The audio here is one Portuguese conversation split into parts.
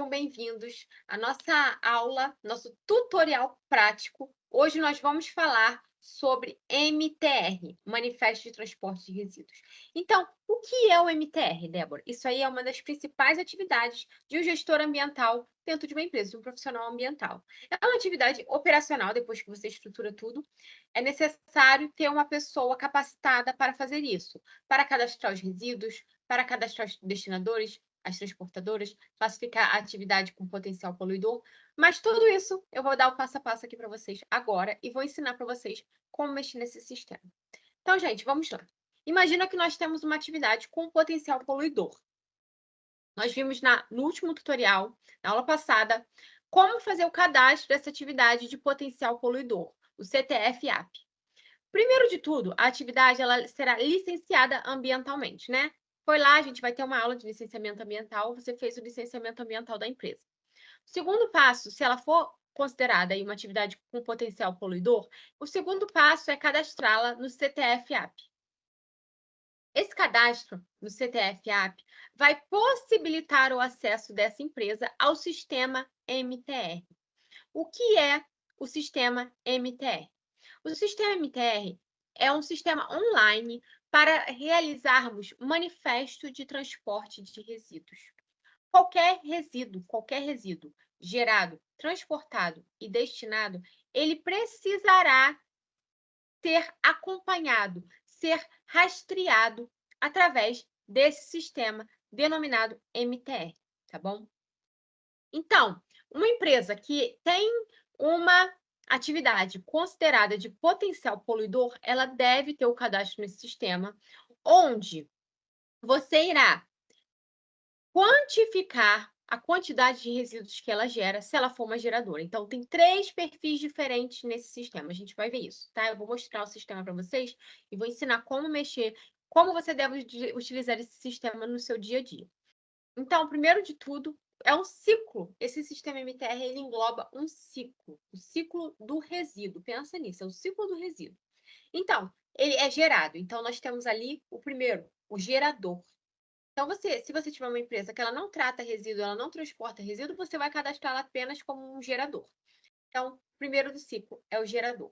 sejam bem-vindos à nossa aula, nosso tutorial prático. Hoje nós vamos falar sobre MTR, Manifesto de Transporte de Resíduos. Então, o que é o MTR, Débora? Isso aí é uma das principais atividades de um gestor ambiental dentro de uma empresa, de um profissional ambiental. É uma atividade operacional, depois que você estrutura tudo, é necessário ter uma pessoa capacitada para fazer isso, para cadastrar os resíduos, para cadastrar os destinadores, as transportadoras, classificar a atividade com potencial poluidor, mas tudo isso eu vou dar o passo a passo aqui para vocês agora e vou ensinar para vocês como mexer nesse sistema. Então, gente, vamos lá. Imagina que nós temos uma atividade com potencial poluidor. Nós vimos no último tutorial, na aula passada, como fazer o cadastro dessa atividade de potencial poluidor, o CTF-AP. Primeiro de tudo, a atividade ela será licenciada ambientalmente, né? Foi lá, a gente vai ter uma aula de licenciamento ambiental, você fez o licenciamento ambiental da empresa. O segundo passo, se ela for considerada aí uma atividade com potencial poluidor, o segundo passo é cadastrá-la no CTF-AP. Esse cadastro no CTF-AP vai possibilitar o acesso dessa empresa ao sistema MTR. O que é o sistema MTR? O sistema MTR é um sistema online para realizarmos manifesto de transporte de resíduos. Qualquer resíduo gerado, transportado e destinado, ele precisará ser acompanhado, ser rastreado através desse sistema denominado MTR, tá bom? Então, uma empresa que tem uma atividade considerada de potencial poluidor, ela deve ter o cadastro nesse sistema, onde você irá quantificar a quantidade de resíduos que ela gera, se ela for uma geradora. Então, tem 3 perfis diferentes nesse sistema. A gente vai ver isso, tá? Eu vou mostrar o sistema para vocês e vou ensinar como mexer, como você deve utilizar esse sistema no seu dia a dia. Então, primeiro de tudo, é um ciclo. Esse sistema MTR, ele engloba um ciclo, o ciclo do resíduo. Pensa nisso, é o ciclo do resíduo. Então, ele é gerado. Então, nós temos ali o primeiro, o gerador. Então, se você tiver uma empresa que ela não trata resíduo, ela não transporta resíduo, você vai cadastrá-la apenas como um gerador. Então, primeiro do ciclo é o gerador.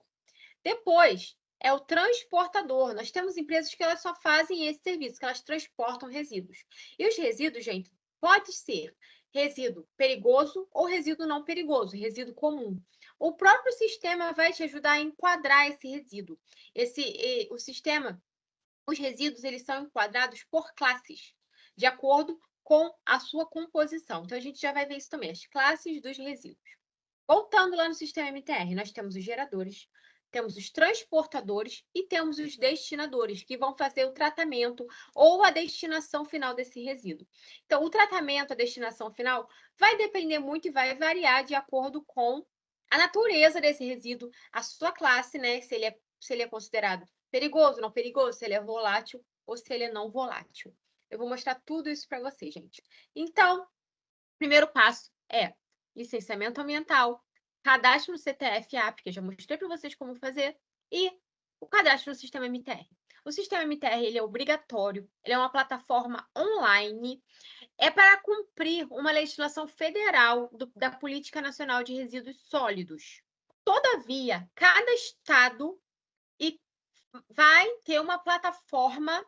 Depois, é o transportador. Nós temos empresas que elas só fazem esse serviço, que elas transportam resíduos. E os resíduos, gente, pode ser resíduo perigoso ou resíduo não perigoso, resíduo comum. O próprio sistema vai te ajudar a enquadrar esse resíduo. O sistema, os resíduos, eles são enquadrados por classes, de acordo com a sua composição. Então, a gente já vai ver isso também, as classes dos resíduos. Voltando lá no sistema MTR, nós temos os geradores, temos os transportadores e temos os destinadores, que vão fazer o tratamento ou a destinação final desse resíduo. Então, o tratamento, a destinação final, vai depender muito e vai variar de acordo com a natureza desse resíduo, a sua classe, né? Se ele é considerado perigoso, não perigoso, se ele é volátil ou se ele é não volátil. Eu vou mostrar tudo isso para vocês, gente. Então, primeiro passo é licenciamento ambiental, cadastro no CTF-AP, que eu já mostrei para vocês como fazer, e o cadastro no sistema MTR. O sistema MTR ele é obrigatório, ele é uma plataforma online, é para cumprir uma legislação federal da Política Nacional de Resíduos Sólidos. Todavia, cada estado vai ter uma plataforma,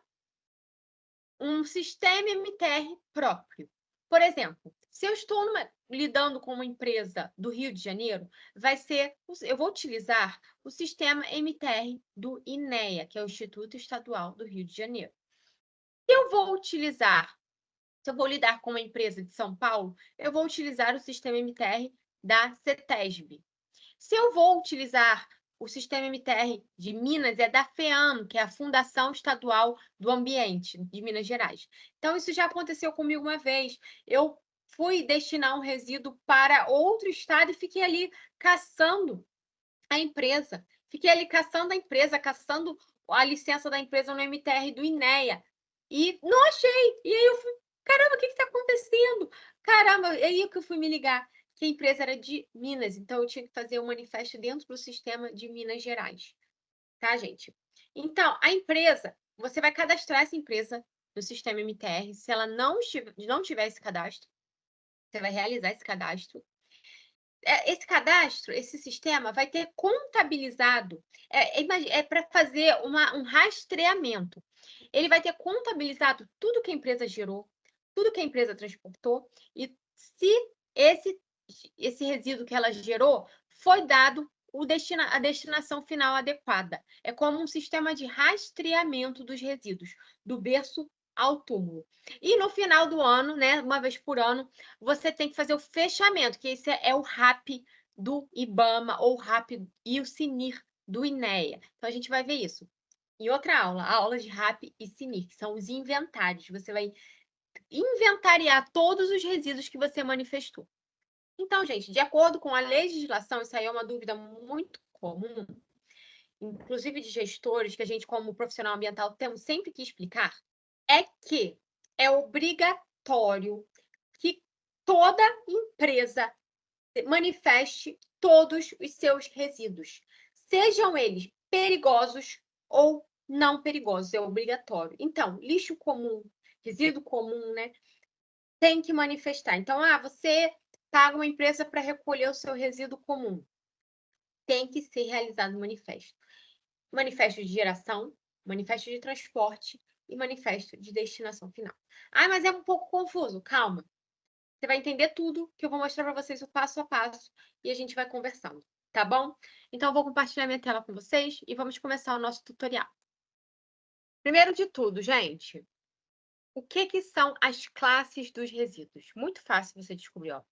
um sistema MTR próprio. Por exemplo, se eu estou lidando com uma empresa do Rio de Janeiro, eu vou utilizar o sistema MTR do INEA, que é o Instituto Estadual do Rio de Janeiro. Se eu vou lidar com uma empresa de São Paulo, eu vou utilizar o sistema MTR da CETESB. Se eu vou utilizar o sistema MTR de Minas, é da FEAM, que é a Fundação Estadual do Ambiente de Minas Gerais. Então, isso já aconteceu comigo uma vez. Eu fui destinar um resíduo para outro estado e fiquei ali caçando a empresa. Fiquei ali caçando a empresa, caçando a licença da empresa no MTR do INEA. E não achei. E aí eu fui, caramba, o que está acontecendo? Caramba, é aí que eu fui me ligar que a empresa era de Minas, então eu tinha que fazer um manifesto dentro do sistema de Minas Gerais. Tá, gente? Então, a empresa, você vai cadastrar essa empresa no sistema MTR. Se ela não tiver esse cadastro, Você vai realizar esse cadastro. Esse cadastro, esse sistema vai ter contabilizado, para fazer um rastreamento. Ele vai ter contabilizado tudo que a empresa gerou, tudo que a empresa transportou, e se esse, esse resíduo que ela gerou foi dado a destinação final adequada. É como um sistema de rastreamento dos resíduos, do berço ao túmulo. E no final do ano, né, uma vez por ano, você tem que fazer o fechamento, que esse é o RAP do IBAMA ou o RAP e o SINIR do INEA. Então, a gente vai ver isso em outra aula, a aula de RAP e SINIR, que são os inventários. Você vai inventariar todos os resíduos que você manifestou. Então, gente, de acordo com a legislação, isso aí é uma dúvida muito comum, inclusive de gestores, que a gente, como profissional ambiental, temos sempre que explicar, é que é obrigatório que toda empresa manifeste todos os seus resíduos, sejam eles perigosos ou não perigosos, é obrigatório. Então, lixo comum, resíduo comum, né, tem que manifestar. Então, você paga uma empresa para recolher o seu resíduo comum, tem que ser realizado um manifesto. Manifesto de geração, manifesto de transporte e manifesto de destinação final. Mas é um pouco confuso. Calma. Você vai entender tudo, que eu vou mostrar para vocês o passo a passo e a gente vai conversando, tá bom? Então, eu vou compartilhar minha tela com vocês e vamos começar o nosso tutorial. Primeiro de tudo, gente, o que são as classes dos resíduos? Muito fácil você descobrir, ó.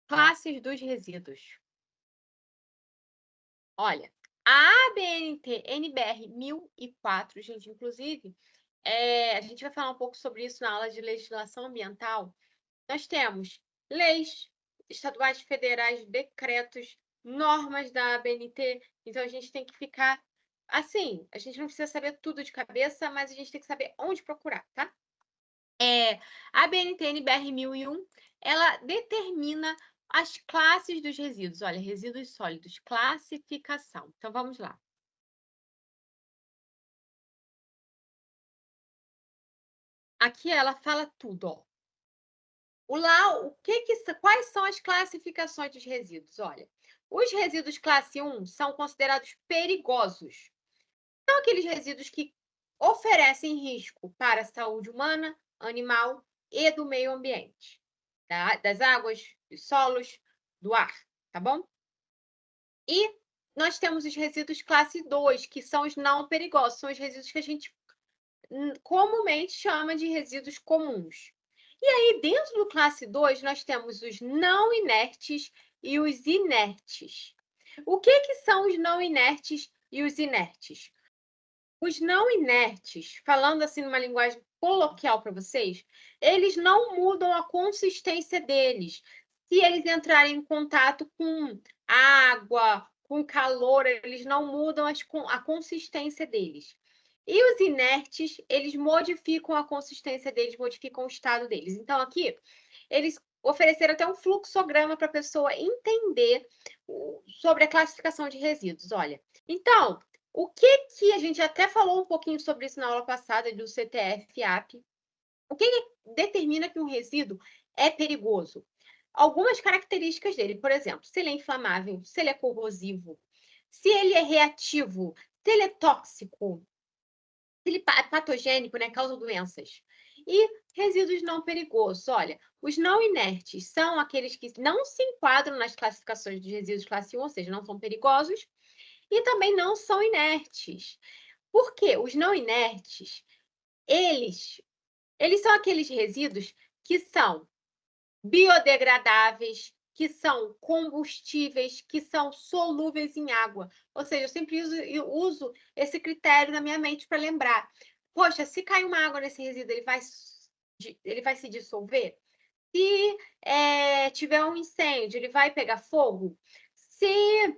Classes dos resíduos. Olha, a ABNT NBR 1004, gente, inclusive, a gente vai falar um pouco sobre isso na aula de legislação ambiental. Nós temos leis estaduais, federais, decretos, normas da ABNT. Então, a gente tem que ficar assim. A gente não precisa saber tudo de cabeça, mas a gente tem que saber onde procurar, tá? A ABNT NBR 1001, ela determina as classes dos resíduos. Olha, resíduos sólidos, classificação. Então, vamos lá. Aqui ela fala tudo, ó. Quais são as classificações dos resíduos? Olha, os resíduos classe 1 são considerados perigosos. São aqueles resíduos que oferecem risco para a saúde humana, animal e do meio ambiente, das águas, dos solos, do ar, tá bom? E nós temos os resíduos classe 2, que são os não perigosos, são os resíduos que a gente comumente chama de resíduos comuns. E aí, dentro do classe 2, nós temos os não inertes e os inertes. O que são os não inertes e os inertes? Os não inertes, falando assim numa linguagem coloquial para vocês, eles não mudam a consistência deles. Se eles entrarem em contato com água, com calor, eles não mudam a consistência deles. E os inertes, eles modificam a consistência deles, modificam o estado deles. Então, aqui, eles ofereceram até um fluxograma para a pessoa entender sobre a classificação de resíduos. Olha, então, o que a gente até falou um pouquinho sobre isso na aula passada do CTF-AP. O que determina que um resíduo é perigoso? Algumas características dele, por exemplo, se ele é inflamável, se ele é corrosivo, se ele é reativo, se ele é tóxico, ele é patogênico, né, causa doenças. E resíduos não perigosos. Olha, os não inertes são aqueles que não se enquadram nas classificações de resíduos classe 1, ou seja, não são perigosos, e também não são inertes. Por quê? Os não inertes, eles são aqueles resíduos que são biodegradáveis, que são combustíveis, que são solúveis em água. Ou seja, eu sempre uso esse critério na minha mente para lembrar. Poxa, se cair uma água nesse resíduo, ele vai se dissolver? Se tiver um incêndio, ele vai pegar fogo? Se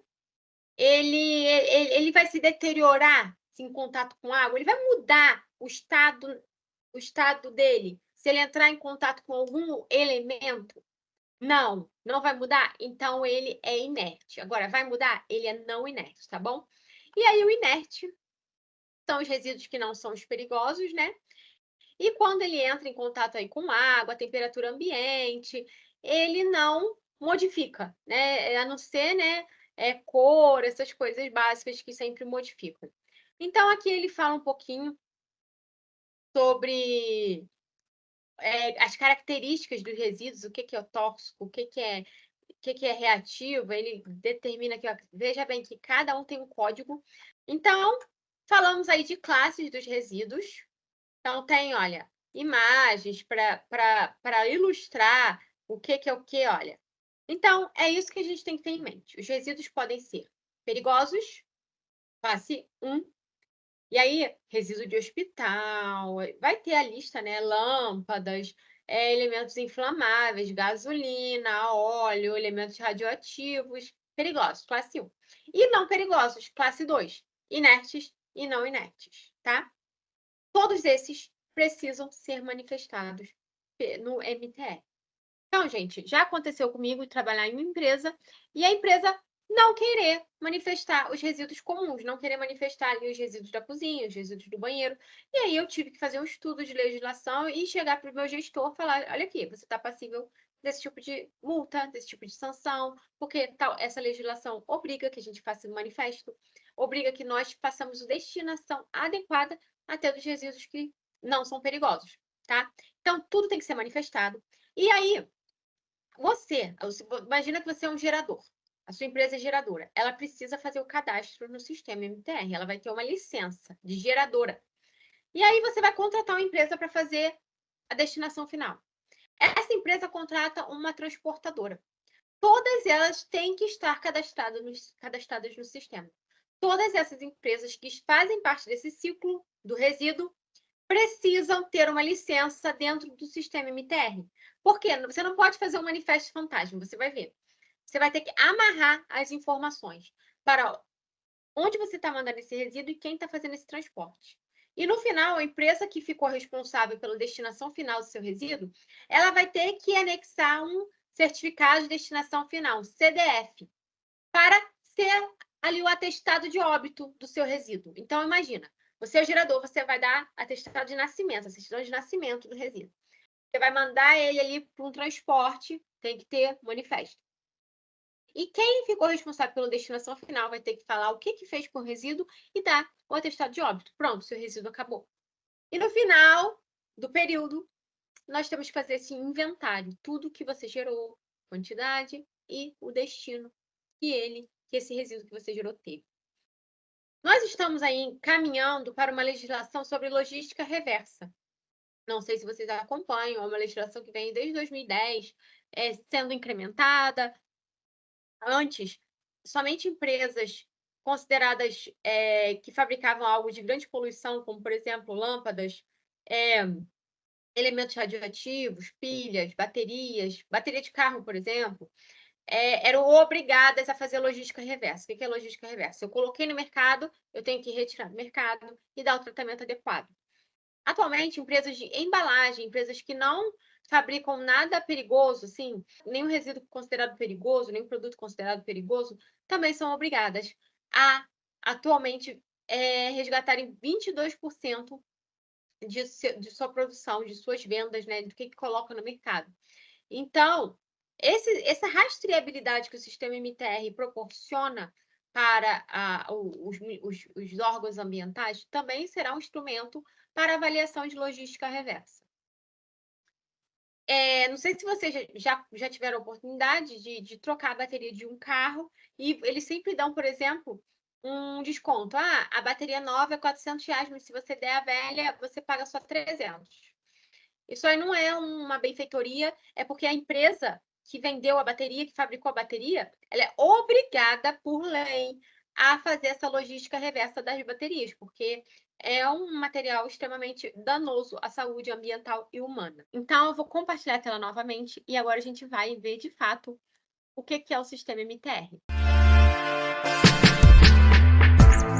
ele vai se deteriorar em contato com água? Ele vai mudar o estado dele se ele entrar em contato com algum elemento? Não, não vai mudar? Então, ele é inerte. Agora, vai mudar? Ele é não inerte, tá bom? E aí, o inerte são os resíduos que não são os perigosos, né? E quando ele entra em contato aí com água, temperatura ambiente, ele não modifica, né, a não ser, né, cor, essas coisas básicas que sempre modificam. Então aqui ele fala um pouquinho sobre, as características dos resíduos, o que que é tóxico, o que que é reativo, ele determina aqui, ó, veja bem que cada um tem um código. Então, falamos aí de classes dos resíduos. Então tem, olha, imagens para ilustrar o que é o que, olha. Então, é isso que a gente tem que ter em mente. Os resíduos podem ser perigosos, classe 1, e aí, resíduo de hospital, vai ter a lista, né? Lâmpadas, elementos inflamáveis, gasolina, óleo, elementos radioativos, perigosos, classe 1. E não perigosos, classe 2, inertes e não inertes, tá? Todos esses precisam ser manifestados no MTR. Então, gente, já aconteceu comigo trabalhar em uma empresa e a empresa não querer manifestar os resíduos comuns, não querer manifestar ali os resíduos da cozinha, os resíduos do banheiro. E aí eu tive que fazer um estudo de legislação e chegar para o meu gestor e falar: olha aqui, você está passível desse tipo de multa, desse tipo de sanção, porque tal, essa legislação obriga que a gente faça um manifesto, obriga que nós façamos a destinação adequada até dos resíduos que não são perigosos, tá? Então, tudo tem que ser manifestado. E aí, imagina que você é um gerador. A sua empresa é geradora. Ela precisa fazer o cadastro no sistema MTR. Ela vai ter uma licença de geradora. E aí você vai contratar uma empresa para fazer a destinação final. Essa empresa contrata uma transportadora. Todas elas têm que estar cadastradas no sistema. Todas essas empresas que fazem parte desse ciclo do resíduo precisam ter uma licença dentro do sistema MTR. Por quê? Você não pode fazer um manifesto fantasma, você vai ver. Você vai ter que amarrar as informações para onde você está mandando esse resíduo e quem está fazendo esse transporte. E no final, a empresa que ficou responsável pela destinação final do seu resíduo, ela vai ter que anexar um certificado de destinação final, CDF, para ser ali o atestado de óbito do seu resíduo. Então, imagina, você é o gerador, você vai dar atestado de nascimento, a certidão de nascimento do resíduo. Você vai mandar ele ali para um transporte, tem que ter manifesto. E quem ficou responsável pela destinação final vai ter que falar o que fez com o resíduo e dar o atestado de óbito. Pronto, seu resíduo acabou. E no final do período, nós temos que fazer esse inventário, tudo que você gerou, quantidade e o destino que esse resíduo que você gerou teve. Nós estamos aí caminhando para uma legislação sobre logística reversa. Não sei se vocês acompanham, é uma legislação que vem desde 2010, sendo incrementada. Antes, somente empresas consideradas que fabricavam algo de grande poluição, como, por exemplo, lâmpadas, elementos radioativos, pilhas, baterias, bateria de carro, por exemplo, eram obrigadas a fazer logística reversa. O que é logística reversa? Eu coloquei no mercado, eu tenho que retirar do mercado e dar o tratamento adequado. Atualmente, empresas de embalagem, empresas que não fabricam nada perigoso, assim, nenhum resíduo considerado perigoso, nenhum produto considerado perigoso, também são obrigadas a, atualmente, resgatarem 22% de sua produção, de suas vendas, né, do que coloca no mercado. Então, essa rastreabilidade que o sistema MTR proporciona para os órgãos ambientais também será um instrumento para avaliação de logística reversa. Não sei se vocês já tiveram a oportunidade de trocar a bateria de um carro e eles sempre dão, por exemplo, um desconto. A bateria nova é R$ 400, mas se você der a velha, você paga só 300. Isso aí não é uma benfeitoria, é porque a empresa que vendeu a bateria, que fabricou a bateria, ela é obrigada por lei a fazer essa logística reversa das baterias, porque é um material extremamente danoso à saúde ambiental e humana. Então, eu vou compartilhar a tela novamente e agora a gente vai ver de fato o que é o sistema MTR.